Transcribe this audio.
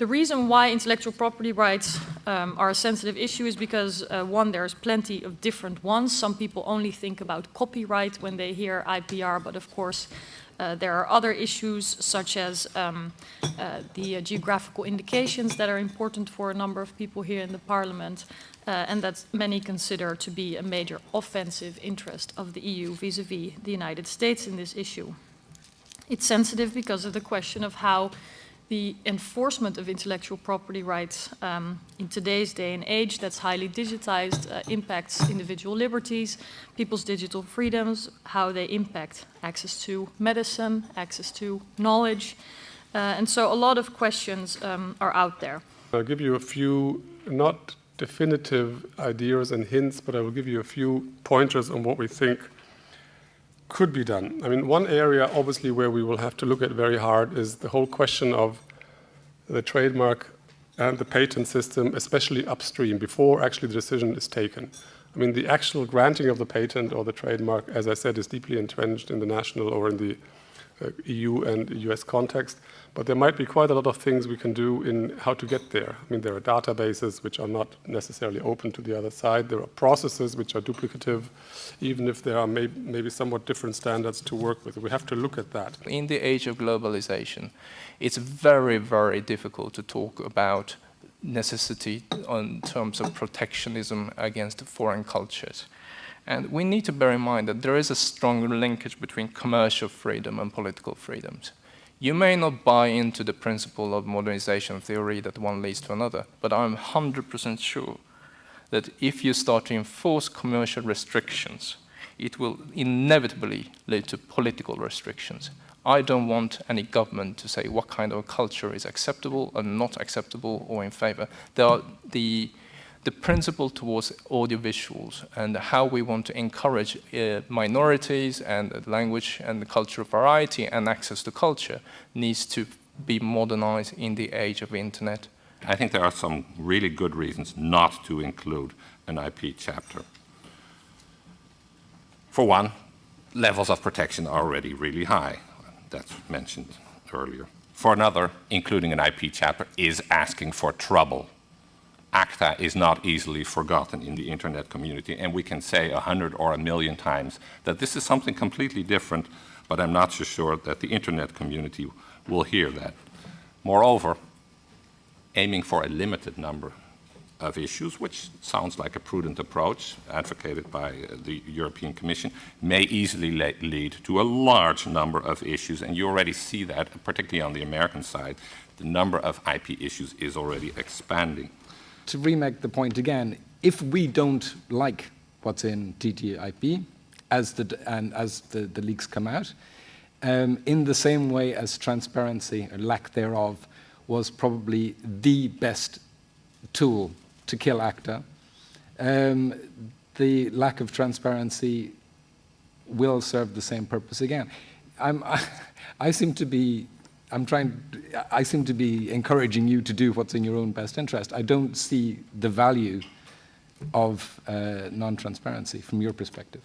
The reason why intellectual property rights are a sensitive issue is because, one, there's plenty of different ones. Some people only think about copyright when they hear IPR, but of course there are other issues such as the geographical indications that are important for a number of people here in the Parliament, and that many consider to be a major offensive interest of the EU vis-à-vis the United States in this issue. It's sensitive because of the question of how the enforcement of intellectual property rights in today's day and age that's highly digitized impacts individual liberties, people's digital freedoms, how they impact access to medicine, access to knowledge. And so a lot of questions are out there. I'll give you a few, not definitive ideas and hints, but I will give you a few pointers on what we think could be done. I mean, one area obviously where we will have to look at very hard is the whole question of the trademark and the patent system, especially upstream, before actually the decision is taken. I mean, the actual granting of the patent or the trademark, as I said, is deeply entrenched in the national or in the EU and US context, but there might be quite a lot of things we can do in how to get there. I mean, there are databases which are not necessarily open to the other side. There are processes which are duplicative, even if there are maybe somewhat different standards to work with. We have to look at that. In the age of globalization, it's very, very difficult to talk about necessity in terms of protectionism against foreign cultures. And we need to bear in mind that there is a strong linkage between commercial freedom and political freedoms. You may not buy into the principle of modernization theory that one leads to another, but I'm 100% sure that if you start to enforce commercial restrictions, it will inevitably lead to political restrictions. I don't want any government to say what kind of culture is acceptable and not acceptable or in favor. The principle towards audiovisuals and how we want to encourage minorities and language and cultural variety and access to culture needs to be modernized in the age of internet. I think there are some really good reasons not to include an IP chapter. For one, levels of protection are already really high. That's mentioned earlier. For another, including an IP chapter is asking for trouble. ACTA is not easily forgotten in the internet community, and we can say 100 or 1,000,000 times that this is something completely different, but I'm not so sure that the internet community will hear that. Moreover, aiming for a limited number of issues, which sounds like a prudent approach advocated by the European Commission, may easily lead to a large number of issues, and you already see that, particularly on the American side, the number of IP issues is already expanding. To remake the point again, if we don't like what's in TTIP, as the leaks come out, in the same way as transparency, or lack thereof, was probably the best tool to kill ACTA, the lack of transparency will serve the same purpose again. I seem to be encouraging you to do what's in your own best interest. I don't see the value of non-transparency from your perspective.